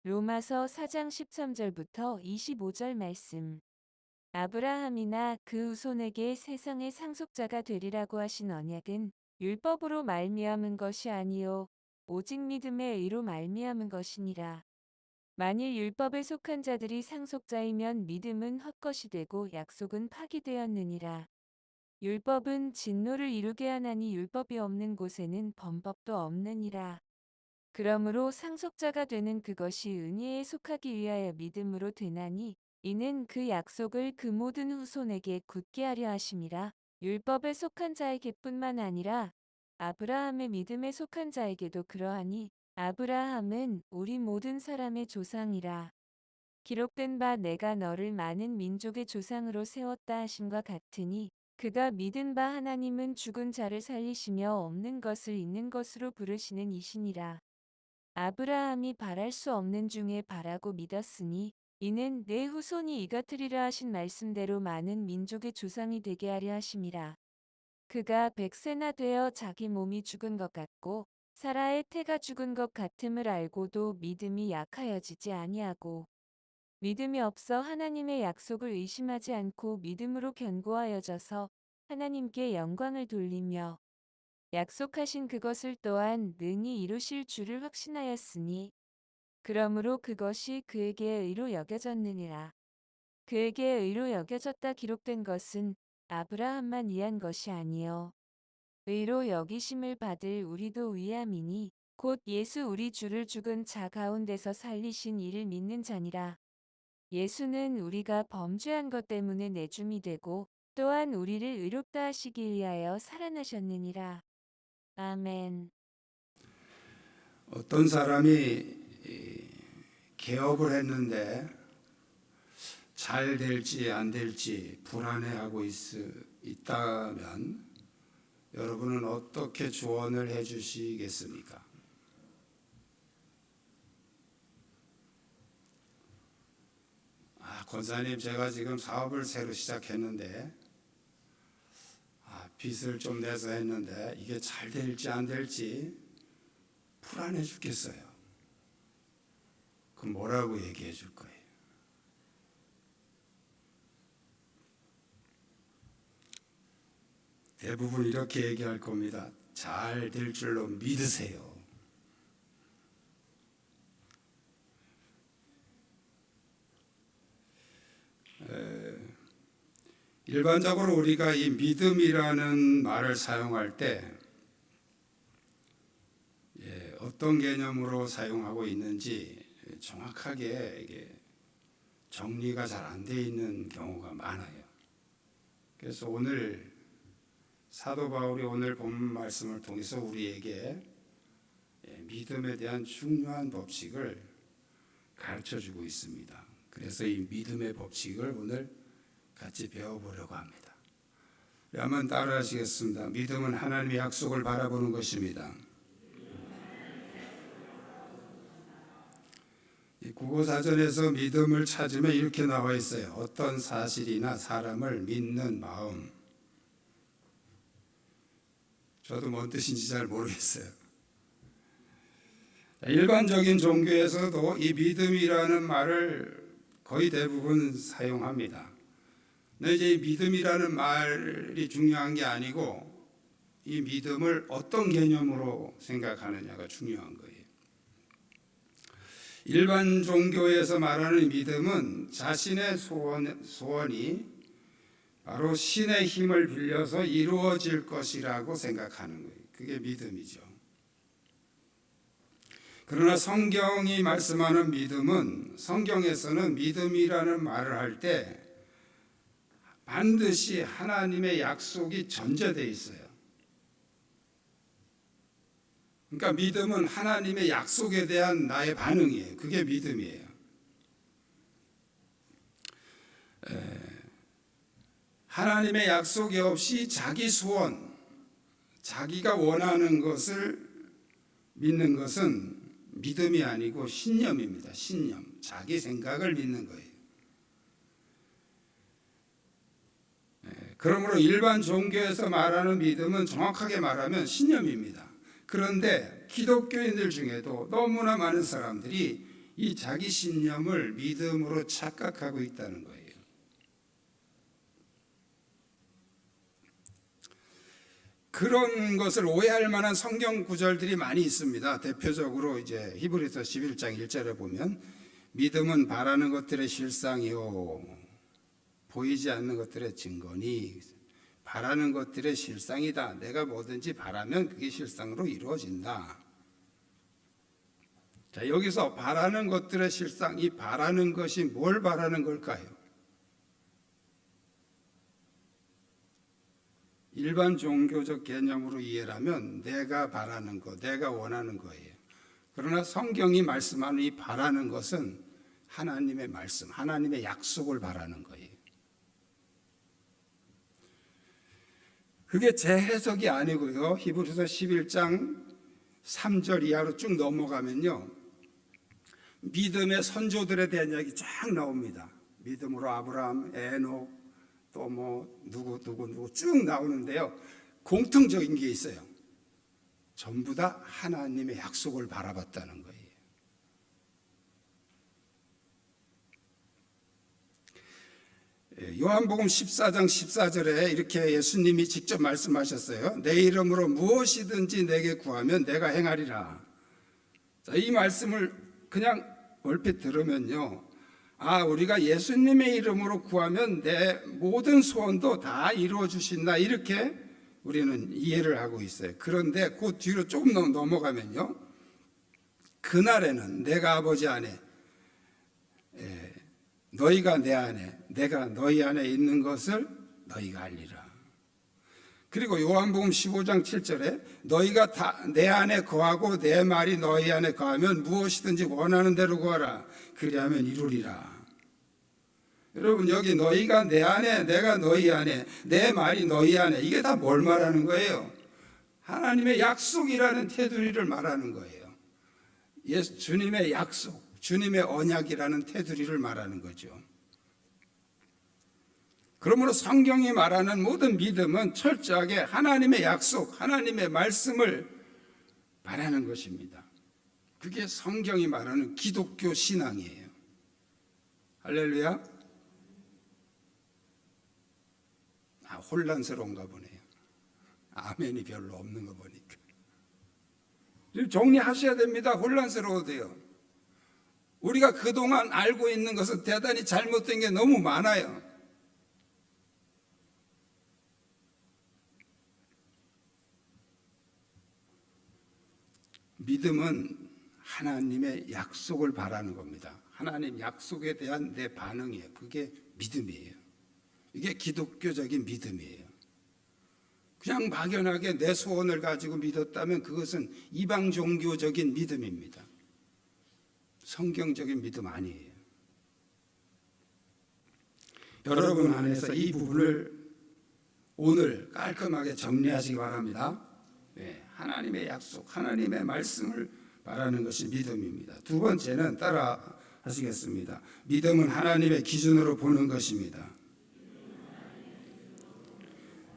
로마서 4장 13절부터 25절 말씀. 아브라함이나 그 후손에게 세상의 상속자가 되리라고 하신 언약은 율법으로 말미암은 것이 아니요 오직 믿음의 의로 말미암은 것이니라. 만일 율법에 속한 자들이 상속자이면 믿음은 헛것이 되고 약속은 파기되었느니라. 율법은 진노를 이루게 하나니 율법이 없는 곳에는 범법도 없느니라. 그러므로 상속자가 되는 그것이 은혜에 속하기 위하여 믿음으로 되나니 이는 그 약속을 그 모든 후손에게 굳게 하려 하심이라. 율법에 속한 자에게뿐만 아니라 아브라함의 믿음에 속한 자에게도 그러하니 아브라함은 우리 모든 사람의 조상이라. 기록된 바 내가 너를 많은 민족의 조상으로 세웠다 하심과 같으니 그가 믿은 바 하나님은 죽은 자를 살리시며 없는 것을 있는 것으로 부르시는 이시니라. 아브라함이 바랄 수 없는 중에 바라고 믿었으니 이는 내 후손이 이같으리라 하신 말씀대로 많은 민족의 조상이 되게 하려 하심이라. 그가 100세나 되어 자기 몸이 죽은 것 같고 사라의 태가 죽은 것 같음을 알고도 믿음이 약하여지지 아니하고 믿음이 없어 하나님의 약속을 의심하지 않고 믿음으로 견고하여져서 하나님께 영광을 돌리며 약속하신 그것을 또한 능히 이루실 줄을 확신하였으니 그러므로 그것이 그에게 의로 여겨졌느니라. 그에게 의로 여겨졌다 기록된 것은 아브라함만 위한 것이 아니요 의로 여기심을 받을 우리도 위함이니 곧 예수 우리 주를 죽은 자 가운데서 살리신 이를 믿는 자니라. 예수는 우리가 범죄한 것 때문에 내줌이 되고 또한 우리를 의롭다 하시기 위하여 살아나셨느니라. 아멘. 어떤 사람이 개업을 했는데 잘 될지 안 될지 불안해하고 있다면 여러분은 어떻게 조언을 해 주시겠습니까? 권사님, 제가 지금 사업을 새로 시작했는데 빚을 좀 내서 했는데 이게 잘 될지 안 될지 불안해 죽겠어요. 그럼 뭐라고 얘기해 줄 거예요? 대부분 이렇게 얘기할 겁니다. 잘 될 줄로 믿으세요. 일반적으로 우리가 이 믿음이라는 말을 사용할 때 어떤 개념으로 사용하고 있는지 정확하게 이게 정리가 잘 안 돼 있는 경우가 많아요. 그래서 오늘 사도 바울이 오늘 본문 말씀을 통해서 우리에게 믿음에 대한 중요한 법칙을 가르쳐 주고 있습니다. 그래서 이 믿음의 법칙을 오늘 같이 배워보려고 합니다. 한번 따라하시겠습니다. 믿음은 하나님의 약속을 바라보는 것입니다. 국어사전에서 믿음을 찾으면 이렇게 나와 있어요. 어떤 사실이나 사람을 믿는 마음. 저도 뭔 뜻인지 잘 모르겠어요. 일반적인 종교에서도 이 믿음이라는 말을 거의 대부분 사용합니다. 근데 이제 이 믿음이라는 말이 중요한 게 아니고 이 믿음을 어떤 개념으로 생각하느냐가 중요한 거예요. 일반 종교에서 말하는 믿음은 자신의 소원이 바로 신의 힘을 빌려서 이루어질 것이라고 생각하는 거예요. 그게 믿음이죠. 그러나 성경이 말씀하는 믿음은 성경에서는 믿음이라는 말을 할 때 반드시 하나님의 약속이 전제되어 있어요. 그러니까 믿음은 하나님의 약속에 대한 나의 반응이에요. 그게 믿음이에요. 하나님의 약속이 없이 자기 소원, 자기가 원하는 것을 믿는 것은 믿음이 아니고 신념입니다. 신념, 자기 생각을 믿는 거예요. 그러므로 일반 종교에서 말하는 믿음은 정확하게 말하면 신념입니다. 그런데 기독교인들 중에도 너무나 많은 사람들이 이 자기 신념을 믿음으로 착각하고 있다는 거예요. 그런 것을 오해할 만한 성경 구절들이 많이 있습니다. 대표적으로 이제 히브리서 11장 1절에 보면 믿음은 바라는 것들의 실상이요 보이지 않는 것들의 증거니 바라는 것들의 실상이다. 내가 뭐든지 바라면 그게 실상으로 이루어진다. 자, 여기서 바라는 것들의 실상, 이 바라는 것이 뭘 바라는 걸까요? 일반 종교적 개념으로 이해하면 내가 바라는 것, 내가 원하는 거예요. 그러나 성경이 말씀하는 이 바라는 것은 하나님의 말씀, 하나님의 약속을 바라는 거예요. 그게 제 해석이 아니고요. 히브리서 11장 3절 이하로 쭉 넘어가면요. 믿음의 선조들에 대한 이야기 쫙 나옵니다. 믿음으로 아브라함, 에녹, 또 뭐 누구 쭉 나오는데요. 공통적인 게 있어요. 전부 다 하나님의 약속을 바라봤다는 거예요. 요한복음 14장 14절에 이렇게 예수님이 직접 말씀하셨어요. 내 이름으로 무엇이든지 내게 구하면 내가 행하리라. 자, 이 말씀을 그냥 얼핏 들으면요. 아, 우리가 예수님의 이름으로 구하면 내 모든 소원도 다 이루어 주신다. 이렇게 우리는 이해를 하고 있어요. 그런데 그 뒤로 조금 넘어가면요. 그날에는 내가 아버지 안에 너희가 내 안에 내가 너희 안에 있는 것을 너희가 알리라. 그리고 요한복음 15장 7절에 너희가 다 내 안에 거하고 내 말이 너희 안에 거하면 무엇이든지 원하는 대로 구하라. 그리하면 이루리라. 여러분, 여기 너희가 내 안에 내가 너희 안에 내 말이 너희 안에, 이게 다 뭘 말하는 거예요? 하나님의 약속이라는 테두리를 말하는 거예요. 주님의 약속, 주님의 언약이라는 테두리를 말하는 거죠. 그러므로 성경이 말하는 모든 믿음은 철저하게 하나님의 약속, 하나님의 말씀을 말하는 것입니다. 그게 성경이 말하는 기독교 신앙이에요. 할렐루야. 혼란스러운가 보네요. 아멘이 별로 없는 거 보니까. 정리하셔야 됩니다. 혼란스러워도요. 우리가 그동안 알고 있는 것은 대단히 잘못된 게 너무 많아요. 믿음은 하나님의 약속을 바라는 겁니다. 하나님 약속에 대한 내 반응이에요. 그게 믿음이에요. 이게 기독교적인 믿음이에요. 그냥 막연하게 내 소원을 가지고 믿었다면 그것은 이방 종교적인 믿음입니다. 성경적인 믿음 아니에요. 여러분 안에서 이 부분을 오늘 깔끔하게 정리하시기 바랍니다. 네, 하나님의 약속, 하나님의 말씀을 바라는 것이 믿음입니다. 두 번째는 따라 하시겠습니다. 믿음은 하나님의 기준으로 보는 것입니다.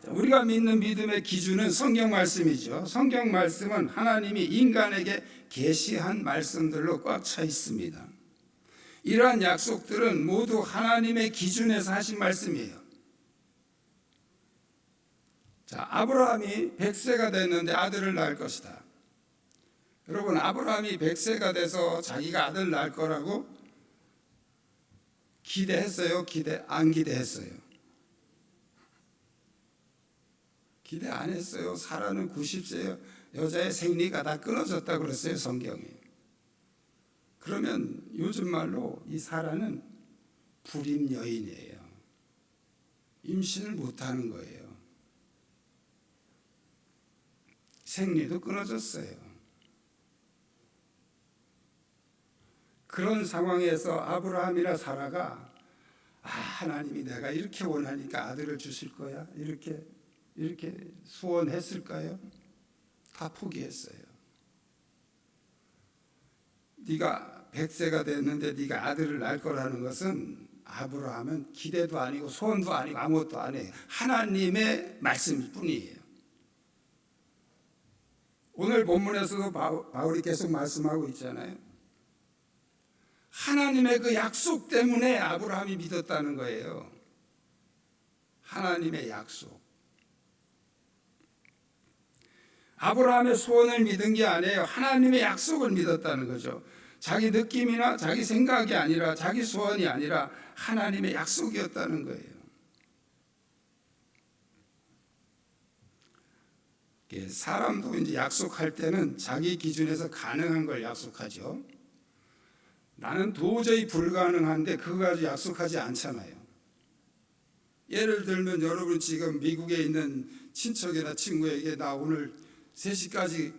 우리가 믿는 믿음의 기준은 성경 말씀이죠. 성경 말씀은 하나님이 인간에게 계시한 말씀들로 꽉 차 있습니다. 이러한 약속들은 모두 하나님의 기준에서 하신 말씀이에요. 자, 아브라함이 100세가 됐는데 아들을 낳을 것이다. 여러분, 아브라함이 100세가 돼서 자기가 아들 낳을 거라고 기대했어요? 안 기대했어요? 기대 안 했어요. 사라는 90세 여자의 생리가 다 끊어졌다고 그랬어요, 성경이. 그러면 요즘 말로 이 사라는 불임 여인이에요. 임신을 못하는 거예요. 생리도 끊어졌어요. 그런 상황에서 아브라함이나 사라가 하나님이 내가 이렇게 원하니까 아들을 주실 거야? 이렇게 소원했을까요? 다 포기했어요. 네가 100세가 됐는데 네가 아들을 낳을 거라는 것은 아브라함은 기대도 아니고 소원도 아니고 아무것도 아니에요. 하나님의 말씀일 뿐이에요. 오늘 본문에서도 바울이 계속 말씀하고 있잖아요. 하나님의 그 약속 때문에 아브라함이 믿었다는 거예요. 하나님의 약속. 아브라함의 소원을 믿은 게 아니에요. 하나님의 약속을 믿었다는 거죠. 자기 느낌이나 자기 생각이 아니라, 자기 소원이 아니라 하나님의 약속이었다는 거예요. 사람도 이제 약속할 때는 자기 기준에서 가능한 걸 약속하죠. 나는 도저히 불가능한데 그거 가지고 약속하지 않잖아요. 예를 들면 여러분 지금 미국에 있는 친척이나 친구에게 나 오늘 3시까지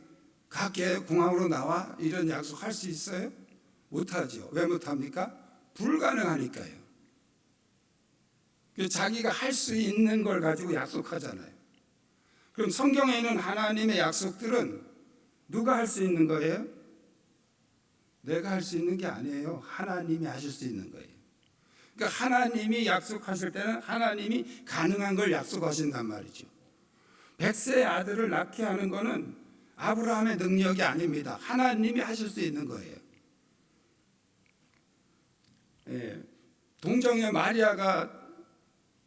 갈게, 공항으로 나와, 이런 약속 할 수 있어요? 못하죠. 왜 못합니까? 불가능하니까요. 자기가 할 수 있는 걸 가지고 약속하잖아요. 그럼 성경에 있는 하나님의 약속들은 누가 할 수 있는 거예요? 내가 할 수 있는 게 아니에요. 하나님이 하실 수 있는 거예요. 그러니까 하나님이 약속하실 때는 하나님이 가능한 걸 약속하신단 말이죠. 100세의 아들을 낳게 하는 것은 아브라함의 능력이 아닙니다. 하나님이 하실 수 있는 거예요. 예, 동정녀 마리아가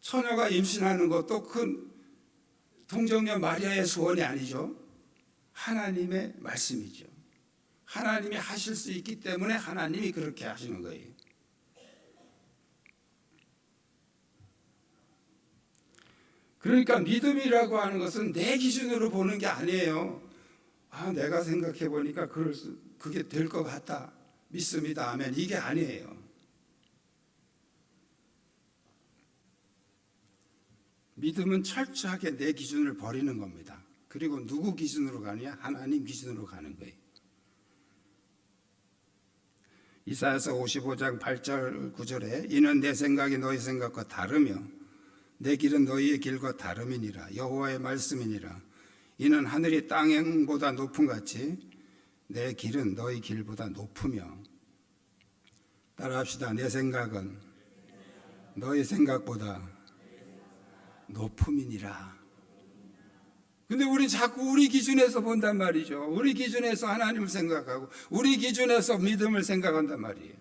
처녀가 임신하는 것도 큰 동정녀 마리아의 소원이 아니죠. 하나님의 말씀이죠. 하나님이 하실 수 있기 때문에 하나님이 그렇게 하시는 거예요. 그러니까 믿음이라고 하는 것은 내 기준으로 보는 게 아니에요. 내가 생각해 보니까 그게 될 것 같다, 믿습니다, 아멘, 이게 아니에요. 믿음은 철저하게 내 기준을 버리는 겁니다. 그리고 누구 기준으로 가느냐? 하나님 기준으로 가는 거예요. 이사야서 55장 8절 9절에 이는 내 생각이 너희 생각과 다르며 내 길은 너희의 길과 다름이니라. 여호와의 말씀이니라. 이는 하늘이 땅보다 높음 같이 내 길은 너희 길보다 높으며. 따라합시다. 내 생각은 너희 생각보다 높음이니라. 근데 우리 자꾸 우리 기준에서 본단 말이죠. 우리 기준에서 하나님을 생각하고 우리 기준에서 믿음을 생각한단 말이에요.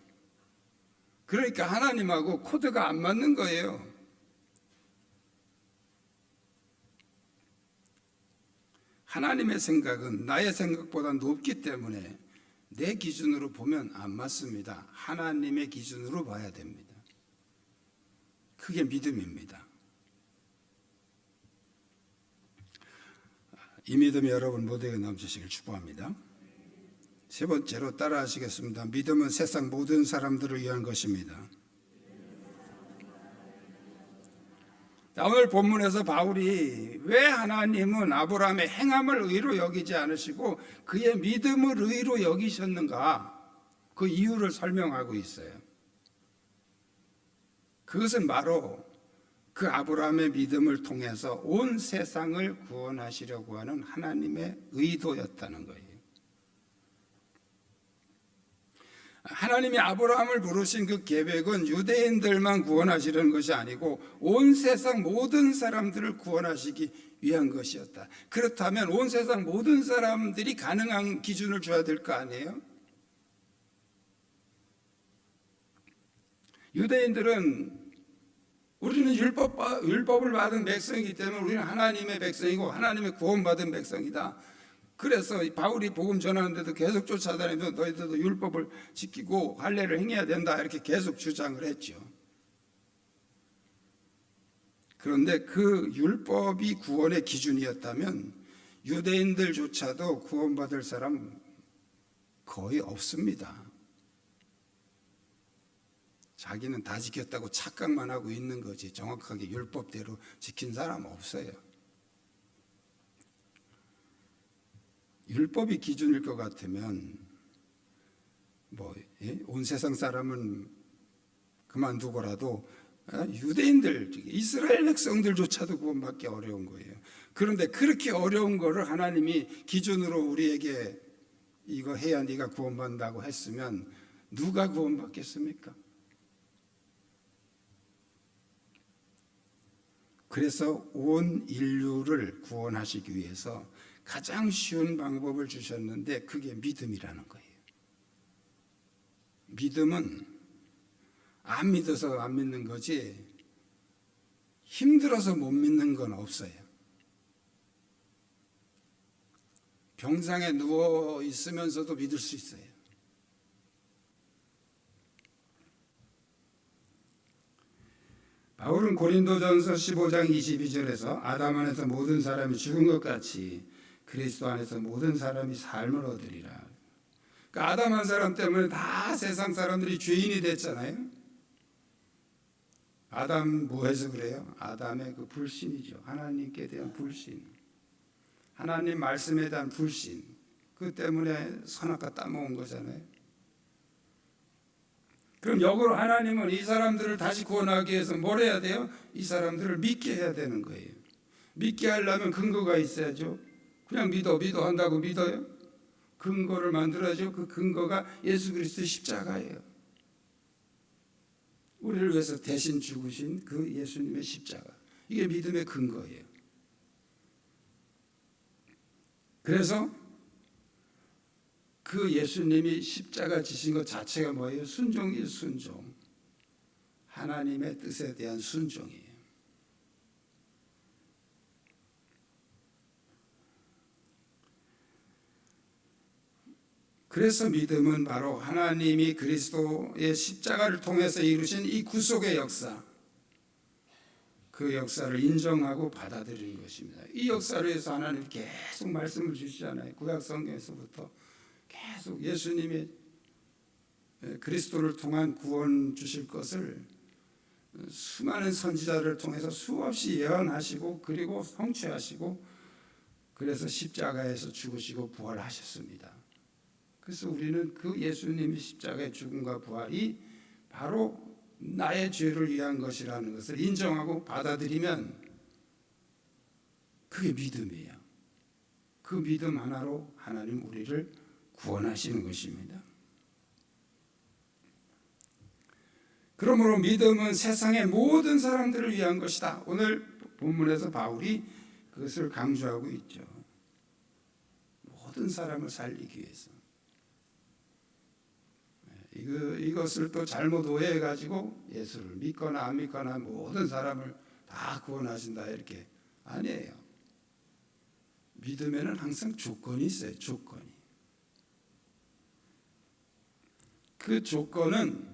그러니까 하나님하고 코드가 안 맞는 거예요. 하나님의 생각은 나의 생각보다 높기 때문에 내 기준으로 보면 안 맞습니다. 하나님의 기준으로 봐야 됩니다. 그게 믿음입니다. 이 믿음이 여러분 모두에게 넘치시길 축복합니다. 세 번째로 따라하시겠습니다. 믿음은 세상 모든 사람들을 위한 것입니다. 오늘 본문에서 바울이 왜 하나님은 아브라함의 행함을 의로 여기지 않으시고 그의 믿음을 의로 여기셨는가, 그 이유를 설명하고 있어요. 그것은 바로 그 아브라함의 믿음을 통해서 온 세상을 구원하시려고 하는 하나님의 의도였다는 거예요. 하나님이 아브라함을 부르신 그 계획은 유대인들만 구원하시려는 것이 아니고 온 세상 모든 사람들을 구원하시기 위한 것이었다. 그렇다면 온 세상 모든 사람들이 가능한 기준을 줘야 될 거 아니에요? 유대인들은 우리는 율법을 받은 백성이기 때문에 우리는 하나님의 백성이고 하나님의 구원받은 백성이다. 그래서 바울이 복음 전하는데도 계속 쫓아다니면서 너희들도 율법을 지키고 할례를 행해야 된다, 이렇게 계속 주장을 했죠. 그런데 그 율법이 구원의 기준이었다면 유대인들조차도 구원받을 사람 거의 없습니다. 자기는 다 지켰다고 착각만 하고 있는 거지 정확하게 율법대로 지킨 사람 없어요. 율법이 기준일 것 같으면 온 세상 사람은 그만두고라도 유대인들, 이스라엘 백성들조차도 구원받기 어려운 거예요. 그런데 그렇게 어려운 거를 하나님이 기준으로 우리에게 이거 해야 네가 구원받는다고 했으면 누가 구원받겠습니까? 그래서 온 인류를 구원하시기 위해서 가장 쉬운 방법을 주셨는데 그게 믿음이라는 거예요. 믿음은 안 믿어서 안 믿는 거지 힘들어서 못 믿는 건 없어요. 병상에 누워 있으면서도 믿을 수 있어요. 바울은 고린도전서 15장 22절에서 아담 안에서 모든 사람이 죽은 것 같이 그리스도 안에서 모든 사람이 삶을 얻으리라. 그러니까 아담 한 사람 때문에 다 세상 사람들이 죄인이 됐잖아요. 아담 뭐 해서 그래요? 아담의 그 불신이죠. 하나님께 대한 불신. 하나님 말씀에 대한 불신. 그 때문에 선악과 따먹은 거잖아요. 그럼 역으로 하나님은 이 사람들을 다시 구원하기 위해서 뭘 해야 돼요? 이 사람들을 믿게 해야 되는 거예요. 믿게 하려면 근거가 있어야죠. 그냥 믿어 한다고 믿어요? 근거를 만들어야죠. 그 근거가 예수 그리스도의 십자가예요. 우리를 위해서 대신 죽으신 그 예수님의 십자가. 이게 믿음의 근거예요. 그래서 그 예수님이 십자가 지신 것 자체가 뭐예요? 순종이에요. 순종. 하나님의 뜻에 대한 순종이에요. 그래서 믿음은 바로 하나님이 그리스도의 십자가를 통해서 이루신 이 구속의 역사, 그 역사를 인정하고 받아들이는 것입니다. 이 역사를 위해서 하나님이 계속 말씀을 주시잖아요. 구약 성경에서부터 계속 예수님이 그리스도를 통한 구원 주실 것을 수많은 선지자를 통해서 수없이 예언하시고 그리고 성취하시고 그래서 십자가에서 죽으시고 부활하셨습니다. 그래서 우리는 그 예수님의 십자가의 죽음과 부활이 바로 나의 죄를 위한 것이라는 것을 인정하고 받아들이면 그게 믿음이에요. 그 믿음 하나로 하나님 우리를 구원하시는 것입니다. 그러므로 믿음은 세상의 모든 사람들을 위한 것이다. 오늘 본문에서 바울이 그것을 강조하고 있죠. 모든 사람을 살리기 위해서. 이것을 또 잘못 오해해가지고 예수를 믿거나 안 믿거나 모든 사람을 다 구원하신다 이렇게 아니에요. 믿음에는 항상 조건이 있어요. 조건이. 그 조건은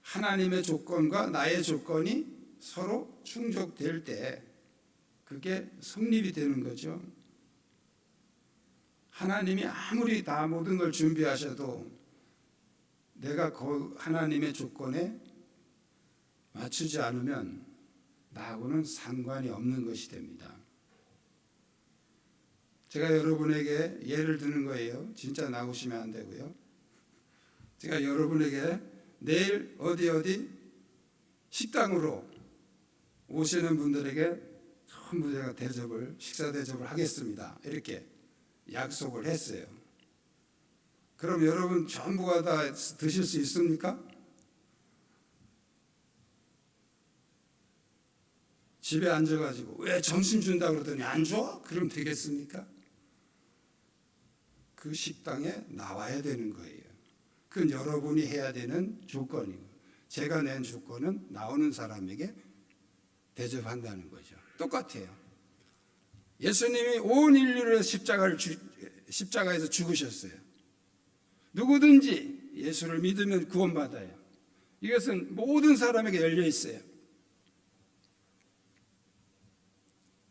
하나님의 조건과 나의 조건이 서로 충족될 때 그게 성립이 되는 거죠. 하나님이 아무리 다 모든 걸 준비하셔도 내가 그 하나님의 조건에 맞추지 않으면 나하고는 상관이 없는 것이 됩니다. 제가 여러분에게 예를 드는 거예요. 진짜 나오시면 안 되고요. 제가 여러분에게 내일 어디 식당으로 오시는 분들에게 전부 제가 식사 대접을 하겠습니다. 이렇게 약속을 했어요. 그럼 여러분 전부가 다 드실 수 있습니까? 집에 앉아가지고 왜 점심 준다고 그러더니 안 줘? 그럼 되겠습니까? 그 식당에 나와야 되는 거예요. 그건 여러분이 해야 되는 조건이고 제가 낸 조건은 나오는 사람에게 대접한다는 거죠. 똑같아요. 예수님이 온 인류를 십자가에서 죽으셨어요. 누구든지 예수를 믿으면 구원받아요. 이것은 모든 사람에게 열려 있어요.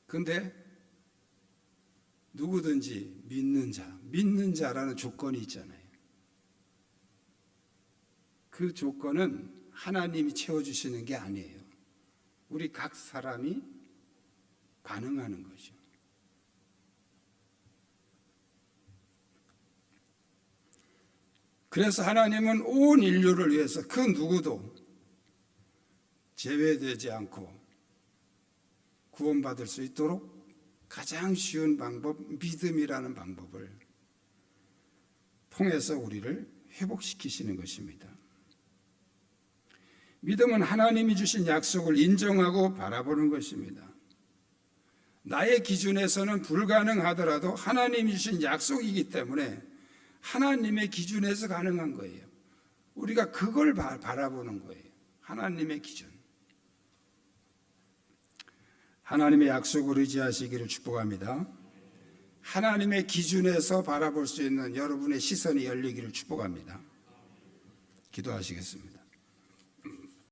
그런데 누구든지 믿는 자라는 조건이 있잖아요. 그 조건은 하나님이 채워주시는 게 아니에요. 우리 각 사람이 반응하는 거죠. 그래서 하나님은 온 인류를 위해서 그 누구도 제외되지 않고 구원받을 수 있도록 가장 쉬운 방법, 믿음이라는 방법을 통해서 우리를 회복시키시는 것입니다. 믿음은 하나님이 주신 약속을 인정하고 바라보는 것입니다. 나의 기준에서는 불가능하더라도 하나님이 주신 약속이기 때문에 하나님의 기준에서 가능한 거예요. 우리가 그걸 바라보는 거예요. 하나님의 기준. 하나님의 약속을 의지하시기를 축복합니다. 하나님의 기준에서 바라볼 수 있는 여러분의 시선이 열리기를 축복합니다. 기도하시겠습니다.